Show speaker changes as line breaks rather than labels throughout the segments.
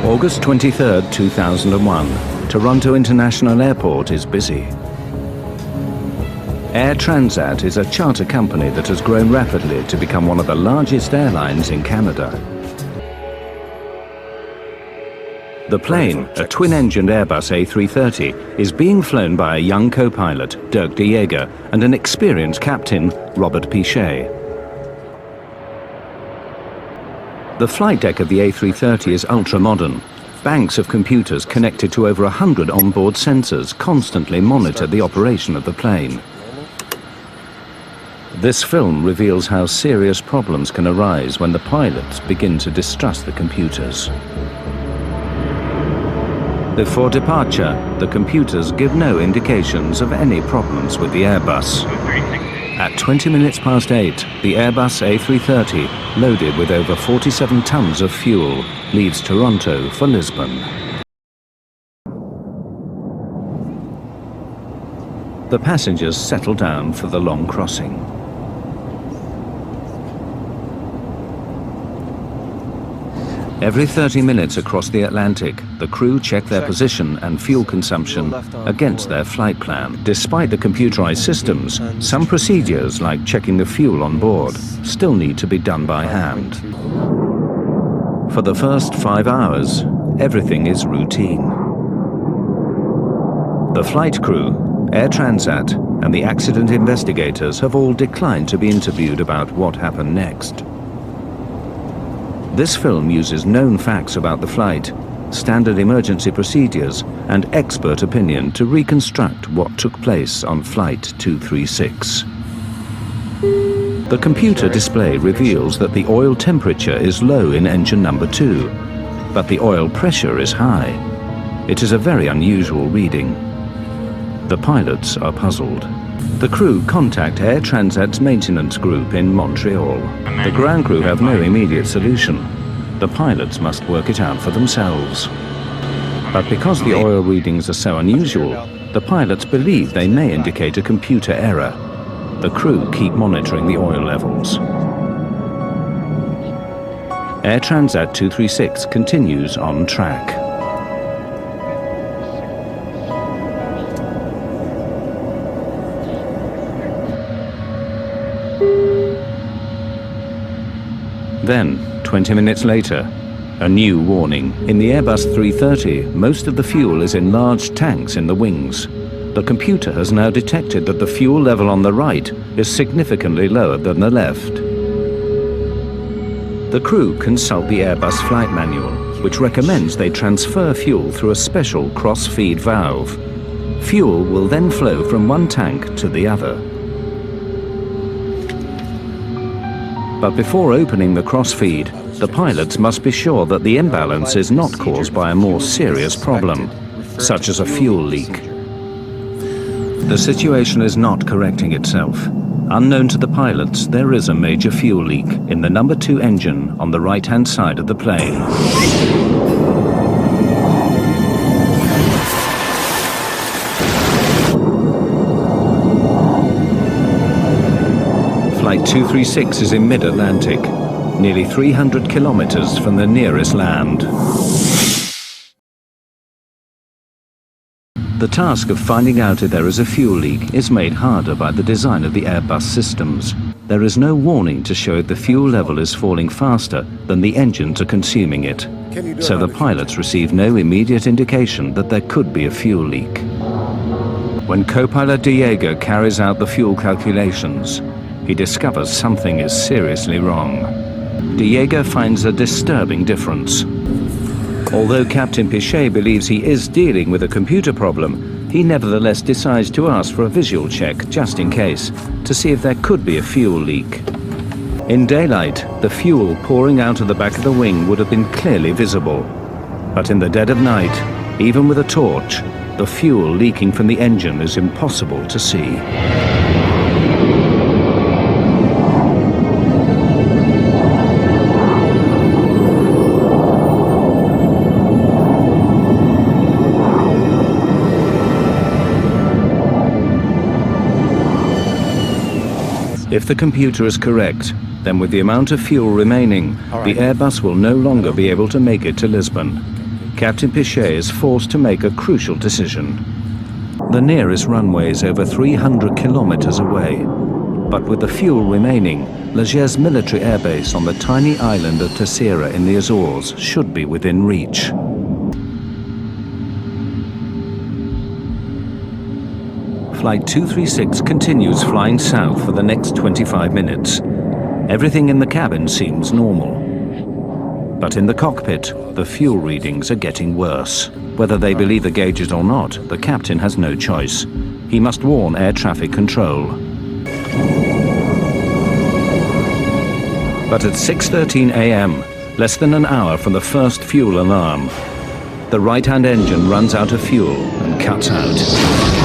August 23, 2001. Toronto International Airport is busy. Air Transat is a charter company that has grown rapidly to become one of the largest airlines in Canada. The plane, a twin-engined Airbus A330, is being flown by a young co-pilot, Dirk de Jager, and an experienced captain, Robert Pichet. The flight deck of the A330 is ultra-modern. Banks of computers connected to over 100 onboard sensors constantly monitor the operation of the plane. This film reveals how serious problems can arise when the pilots begin to distrust the computers. Before departure, the computers give no indications of any problems with the Airbus. At 20 minutes past 8, the Airbus A330, loaded with over 47 tons of fuel, leaves Toronto for Lisbon. The passengers settle down for the long crossing. Every 30 minutes across the Atlantic, the crew check their position and fuel consumption against their flight plan. Despite the computerized systems, some procedures, like checking the fuel on board, still need to be done by hand. For the first 5 hours, everything is routine. The flight crew, Air Transat, and the accident investigators have all declined to be interviewed about what happened next. This film uses known facts about the flight, standard emergency procedures, and expert opinion to reconstruct what took place on Flight 236. The computer display reveals that the oil temperature is low in engine number 2, but the oil pressure is high. It is a very unusual reading. The pilots are puzzled. The crew contact Air Transat's maintenance group in Montreal. The ground crew have no immediate solution. The pilots must work it out for themselves. But because the oil readings are so unusual, the pilots believe they may indicate a computer error. The crew keep monitoring the oil levels. Air Transat 236 continues on track. Then, 20 minutes later, a new warning. In the Airbus 330, most of the fuel is in large tanks in the wings. The computer has now detected that the fuel level on the right is significantly lower than the left. The crew consult the Airbus flight manual, which recommends they transfer fuel through a special cross-feed valve. Fuel will then flow from one tank to the other. But before opening the crossfeed, the pilots must be sure that the imbalance is not caused by a more serious problem, such as a fuel leak. The situation is not correcting itself. Unknown to the pilots, there is a major fuel leak in the number 2 engine on the right-hand side of the plane. Flight 236 is in mid-Atlantic, nearly 300 kilometers from the nearest land. The task of finding out if there is a fuel leak is made harder by the design of the Airbus systems. There is no warning to show if the fuel level is falling faster than the engines are consuming it, so the pilots receive no immediate indication that there could be a fuel leak. When co-pilot de Jager carries out the fuel calculations, he discovers something is seriously wrong. De Jager finds a disturbing difference. Although Captain Pichet believes he is dealing with a computer problem, he nevertheless decides to ask for a visual check, just in case, to see if there could be a fuel leak. In daylight, the fuel pouring out of the back of the wing would have been clearly visible. But in the dead of night, even with a torch, the fuel leaking from the engine is impossible to see. If the computer is correct, then with the amount of fuel remaining, the Airbus will no longer be able to make it to Lisbon. Captain Pichet is forced to make a crucial decision. The nearest runway is over 300 kilometers away, but with the fuel remaining, Leger's military airbase on the tiny island of Terceira in the Azores should be within reach. Flight 236 continues flying south for the next 25 minutes. Everything in the cabin seems normal. But in the cockpit, the fuel readings are getting worse. Whether they believe the gauges or not, the captain has no choice. He must warn air traffic control. But at 6:13 a.m., less than an hour from the first fuel alarm, the right-hand engine runs out of fuel and cuts out.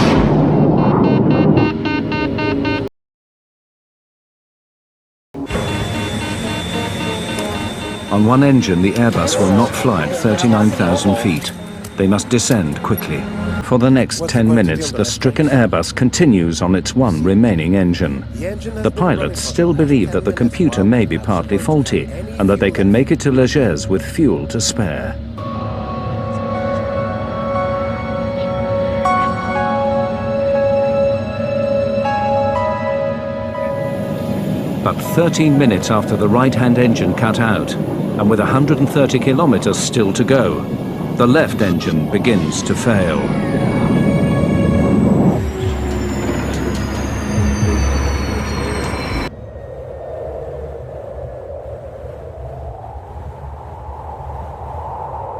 On one engine, the Airbus will not fly at 39,000 feet. They must descend quickly. For the next 10 minutes, the stricken Airbus continues on its one remaining engine. The pilots still believe that the computer may be partly faulty and that they can make it to Leger's with fuel to spare. But 13 minutes after the right-hand engine cut out, and with 130 kilometers still to go, the left engine begins to fail.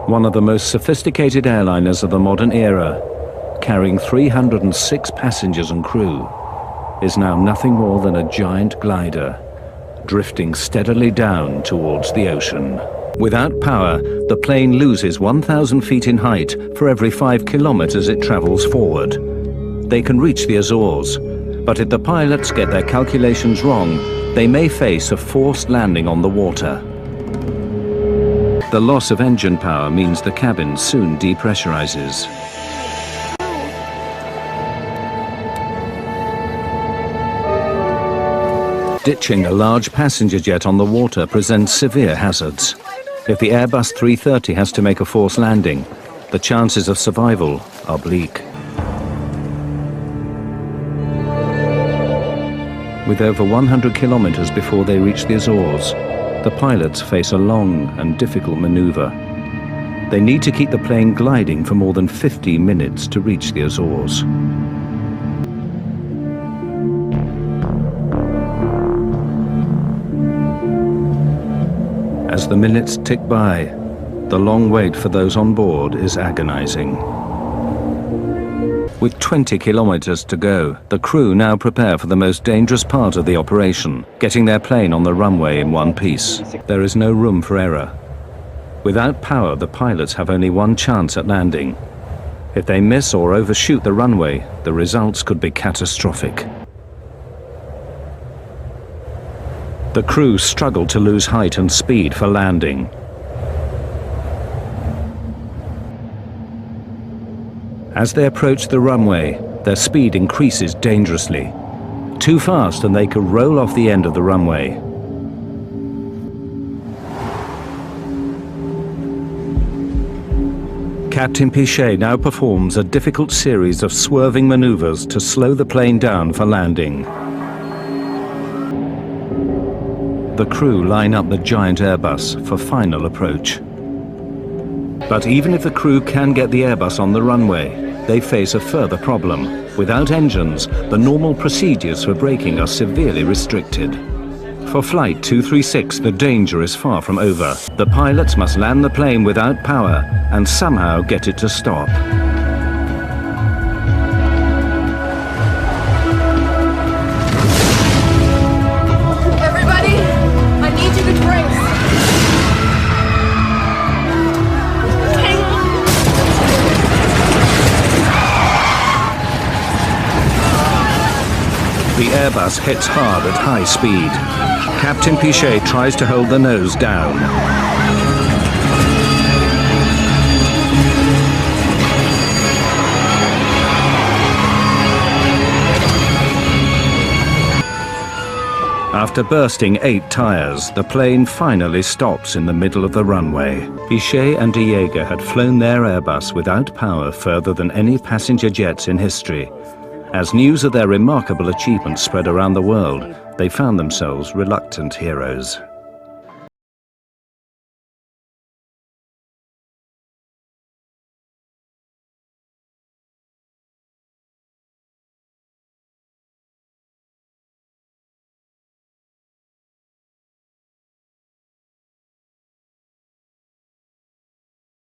One of the most sophisticated airliners of the modern era, carrying 306 passengers and crew, is now nothing more than a giant glider, drifting steadily down towards the ocean. Without power, the plane loses 1,000 feet in height for every 5 kilometers it travels forward. They can reach the Azores, but if the pilots get their calculations wrong, they may face a forced landing on the water. The loss of engine power means the cabin soon depressurizes. Ditching a large passenger jet on the water presents severe hazards. If the Airbus 330 has to make a forced landing, the chances of survival are bleak. With over 100 kilometers before they reach the Azores, the pilots face a long and difficult maneuver. They need to keep the plane gliding for more than 50 minutes to reach the Azores. As the minutes tick by, the long wait for those on board is agonizing. With 20 kilometers to go, the crew now prepare for the most dangerous part of the operation, getting their plane on the runway in one piece. There is no room for error. Without power, the pilots have only one chance at landing. If they miss or overshoot the runway, the results could be catastrophic. The crew struggle to lose height and speed for landing. As they approach the runway, their speed increases dangerously. Too fast and they could roll off the end of the runway. Captain Pichet now performs a difficult series of swerving maneuvers to slow the plane down for landing. The crew line up the giant Airbus for final approach. But even if the crew can get the Airbus on the runway, they face a further problem. Without engines, the normal procedures for braking are severely restricted. For Flight 236, the danger is far from over. The pilots must land the plane without power and somehow get it to stop. The Airbus hits hard at high speed. Captain Pichet tries to hold the nose down. After bursting 8 tires, the plane finally stops in the middle of the runway. Pichet and de Jager had flown their Airbus without power further than any passenger jets in history. As news of their remarkable achievement spread around the world, they found themselves reluctant heroes.